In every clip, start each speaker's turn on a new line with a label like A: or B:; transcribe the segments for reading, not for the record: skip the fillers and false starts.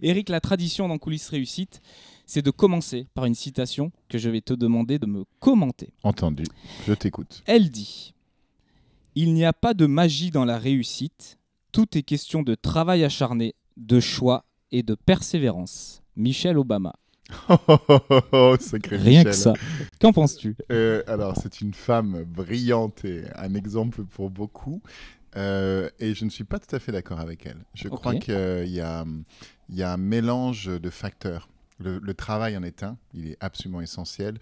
A: Eric, la tradition dans Coulisses Réussite, c'est de commencer par une citation que je vais te demander de me commenter.
B: Entendu, je t'écoute.
A: Elle dit « Il n'y a pas de magie dans la réussite, tout est question de travail acharné, de choix et de persévérance. » Michelle Obama.
B: Sacré
A: Rien
B: Michel.
A: que ça. Qu'en penses-tu ?
B: Alors, c'est une femme brillante et un exemple pour beaucoup. Et je ne suis pas tout à fait d'accord avec elle. Je crois qu'il y a un mélange de facteurs. Le travail en est un, il est absolument essentiel.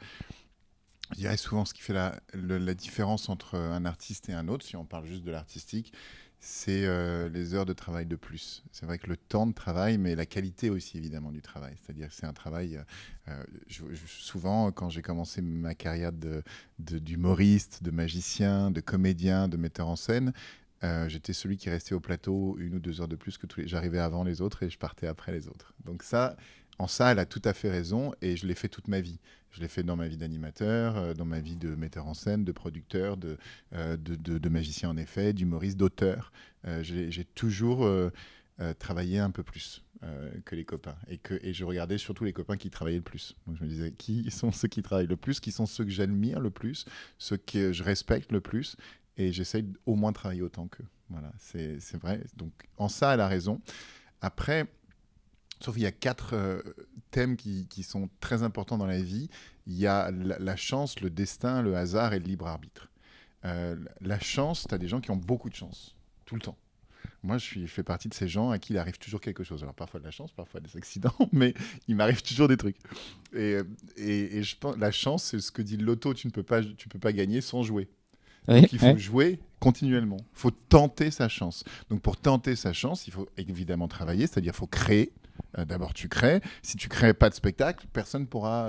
B: Je dirais souvent ce qui fait la différence entre un artiste et un autre, si on parle juste de l'artistique, c'est les heures de travail de plus. C'est vrai que le temps de travail, mais la qualité aussi évidemment du travail. C'est-à-dire que c'est un travail... souvent, quand j'ai commencé ma carrière d'humoriste, de magicien, de comédien, de metteur en scène, j'étais celui qui restait au plateau 1 ou 2 heures de plus que tous les... J'arrivais avant les autres et je partais après les autres. Donc ça, en ça, elle a tout à fait raison et je l'ai fait toute ma vie. Je l'ai fait dans ma vie d'animateur, dans ma vie de metteur en scène, de producteur, de magicien en effet, d'humoriste, d'auteur. J'ai toujours travaillé un peu plus que les copains. Et je regardais surtout les copains qui travaillaient le plus. Donc je me disais, qui sont ceux qui travaillent le plus, qui sont ceux que j'admire le plus, ceux que je respecte le plus. Et j'essaye au moins de travailler autant qu'eux. Voilà, c'est vrai. Donc en ça, elle a raison. Après... Sauf qu'il y a 4 thèmes qui sont très importants dans la vie. Il y a la chance, le destin, le hasard et le libre arbitre. La chance, tu as des gens qui ont beaucoup de chance, tout le temps. Moi, je fais partie de ces gens à qui il arrive toujours quelque chose. Alors parfois de la chance, parfois des accidents, mais il m'arrive toujours des trucs. Et je pense la chance, c'est ce que dit le loto, tu peux pas gagner sans jouer. Donc il faut jouer continuellement. Il faut tenter sa chance. Donc pour tenter sa chance, il faut évidemment travailler, c'est-à-dire il faut créer. D'abord, tu crées. Si tu crées pas de spectacle, personne ne pourra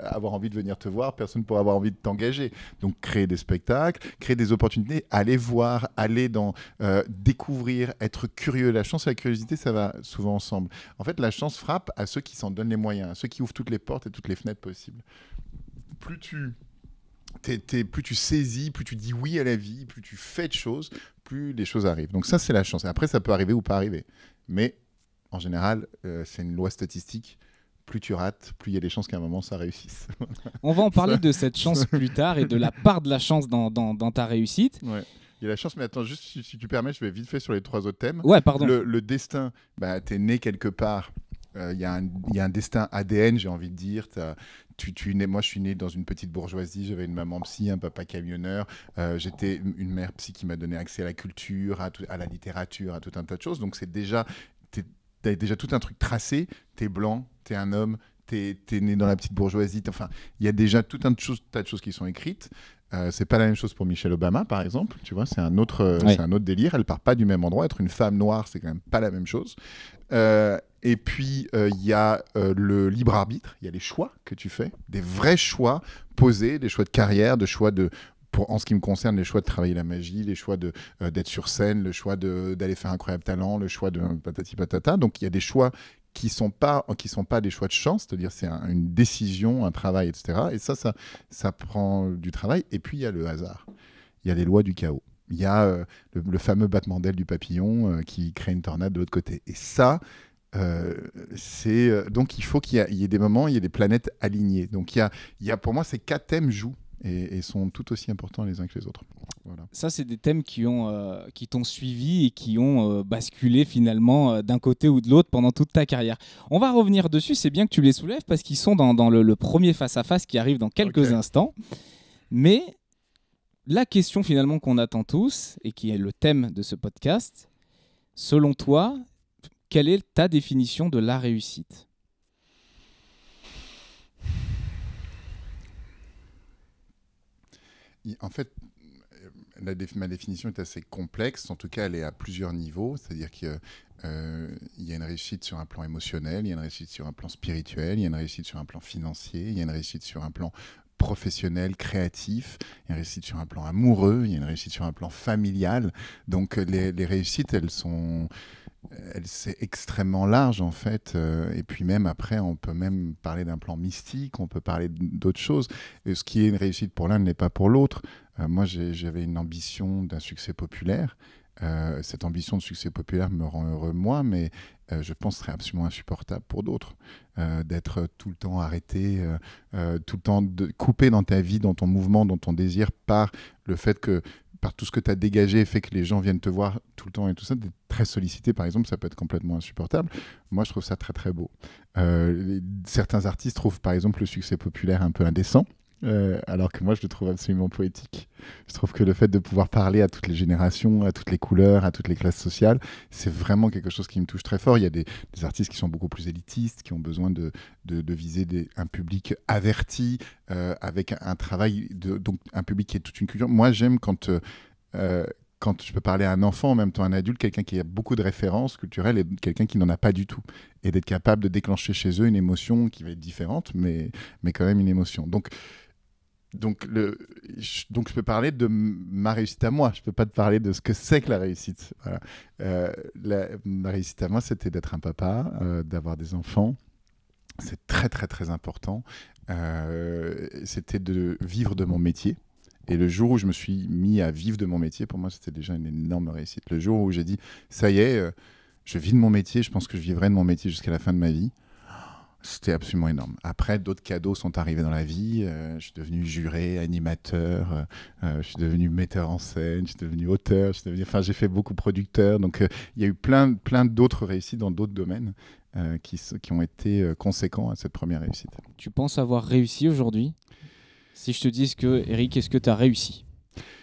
B: avoir envie de venir te voir, personne ne pourra avoir envie de t'engager. Donc, créer des spectacles, créer des opportunités, aller voir, aller découvrir, être curieux. La chance et la curiosité, ça va souvent ensemble. En fait, la chance frappe à ceux qui s'en donnent les moyens, à ceux qui ouvrent toutes les portes et toutes les fenêtres possibles. Plus tu saisis, plus tu dis oui à la vie, plus tu fais de choses, plus les choses arrivent. Donc ça, c'est la chance. Et après, ça peut arriver ou pas arriver. Mais en général, c'est une loi statistique. Plus tu rates, plus il y a des chances qu'à un moment, ça réussisse.
A: On va en parler de cette chance plus tard et de la part de la chance dans ta réussite.
B: Ouais. Il y a la chance, mais attends, juste si tu permets, je vais vite fait sur les 3 autres thèmes.
A: Ouais, pardon.
B: Le destin, tu es né quelque part. Il y a un destin ADN, j'ai envie de dire. Moi, je suis né dans une petite bourgeoisie. J'avais une maman psy, un papa camionneur. J'étais une mère psy qui m'a donné accès à la culture, à la littérature, à tout un tas de choses. Donc, c'est déjà... T'as déjà tout un truc tracé, t'es blanc, t'es un homme, t'es né dans la petite bourgeoisie, enfin, il y a déjà tout un tas de choses qui sont écrites. C'est pas la même chose pour Michelle Obama, par exemple, tu vois, c'est un autre délire, elle part pas du même endroit, être une femme noire, c'est quand même pas la même chose. Et puis, il y a le libre arbitre, il y a les choix que tu fais, des vrais choix posés, des choix de carrière, des choix en ce qui me concerne, les choix de travailler la magie, les choix d'être sur scène, le choix d'aller faire Incroyable Talent, le choix de patati patata. Donc il y a des choix qui sont pas des choix de chance, c'est-à-dire c'est une décision, un travail, etc. Et ça prend du travail. Et puis il y a le hasard, il y a les lois du chaos. Il y a le fameux battement d'aile du papillon qui crée une tornade de l'autre côté. Et ça, donc il faut qu'il y ait des moments, il y ait des planètes alignées. Donc il y a pour moi ces 4 thèmes jouent. Et sont tout aussi importants les uns que les autres. Voilà.
A: Ça, c'est des thèmes qui t'ont suivi et qui ont basculé finalement d'un côté ou de l'autre pendant toute ta carrière. On va revenir dessus, c'est bien que tu les soulèves parce qu'ils sont dans le premier face-à-face qui arrive dans quelques instants. Mais la question finalement qu'on attend tous et qui est le thème de ce podcast, selon toi, quelle est ta définition de la réussite ?
B: En fait, ma définition est assez complexe. En tout cas, elle est à plusieurs niveaux. C'est-à-dire qu'il y a une réussite sur un plan émotionnel, il y a une réussite sur un plan spirituel, il y a une réussite sur un plan financier, il y a une réussite sur un plan professionnel, créatif, il y a une réussite sur un plan amoureux, il y a une réussite sur un plan familial. Donc, les réussites, c'est extrêmement large en fait, et puis même après on peut même parler d'un plan mystique, on peut parler d'autres choses, et ce qui est une réussite pour l'un ne l'est pas pour l'autre. Moi j'avais une ambition d'un succès populaire, Cette ambition de succès populaire me rend heureux moi, mais je pense que ce serait absolument insupportable pour d'autres d'être tout le temps arrêté, tout le temps coupé dans ta vie, dans ton mouvement, dans ton désir par le fait que par tout ce que tu as dégagé fait que les gens viennent te voir tout le temps et tout ça, d'être très sollicité par exemple, ça peut être complètement insupportable. Moi je trouve ça très très beau. Certains artistes trouvent par exemple le succès populaire un peu indécent. Alors que moi je le trouve absolument poétique. Je trouve que le fait de pouvoir parler à toutes les générations, à toutes les couleurs, à toutes les classes sociales, c'est vraiment quelque chose qui me touche très fort. Il y a des artistes qui sont beaucoup plus élitistes, qui ont besoin de viser un public averti, avec un travail, donc un public qui est toute une culture. Moi j'aime quand je peux parler à un enfant, en même temps un adulte, quelqu'un qui a beaucoup de références culturelles et quelqu'un qui n'en a pas du tout. Et d'être capable de déclencher chez eux une émotion qui va être différente, mais quand même une émotion. Donc, je peux parler de ma réussite à moi. Je ne peux pas te parler de ce que c'est que la réussite. Voilà. Ma réussite à moi, c'était d'être un papa, d'avoir des enfants. C'est très, très, très important. C'était de vivre de mon métier. Et le jour où je me suis mis à vivre de mon métier, pour moi, c'était déjà une énorme réussite. Le jour où j'ai dit, ça y est, je vis de mon métier, je pense que je vivrai de mon métier jusqu'à la fin de ma vie. C'était absolument énorme. Après, d'autres cadeaux sont arrivés dans la vie. Je suis devenu juré, animateur, je suis devenu metteur en scène, je suis devenu auteur, j'ai fait beaucoup producteur. Donc, il y a eu plein d'autres réussites dans d'autres domaines qui ont été conséquents à cette première réussite.
A: Tu penses avoir réussi aujourd'hui ? Si je te dis Eric, est-ce que tu as réussi ?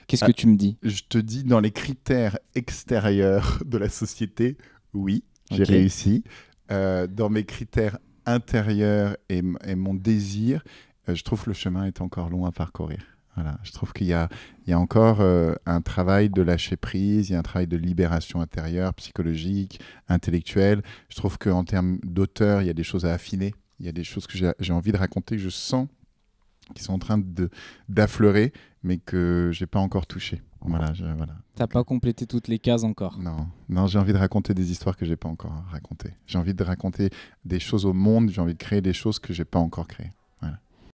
A: Qu'est-ce que tu me dis ?
B: Je te dis, dans les critères extérieurs de la société, oui, j'ai réussi. Dans mes critères intérieur et mon désir, je trouve que le chemin est encore long à parcourir. Voilà. Je trouve qu'il y a encore un travail de lâcher prise, il y a un travail de libération intérieure, psychologique, intellectuelle. Je trouve qu'en termes d'auteur, il y a des choses à affiner. Il y a des choses que j'ai envie de raconter, que je sens qui sont en train d'affleurer, mais que je n'ai pas encore touché. Voilà. Tu
A: n'as pas complété toutes les cases encore.
B: Non, j'ai envie de raconter des histoires que je n'ai pas encore racontées. J'ai envie de raconter des choses au monde, j'ai envie de créer des choses que je n'ai pas encore créées.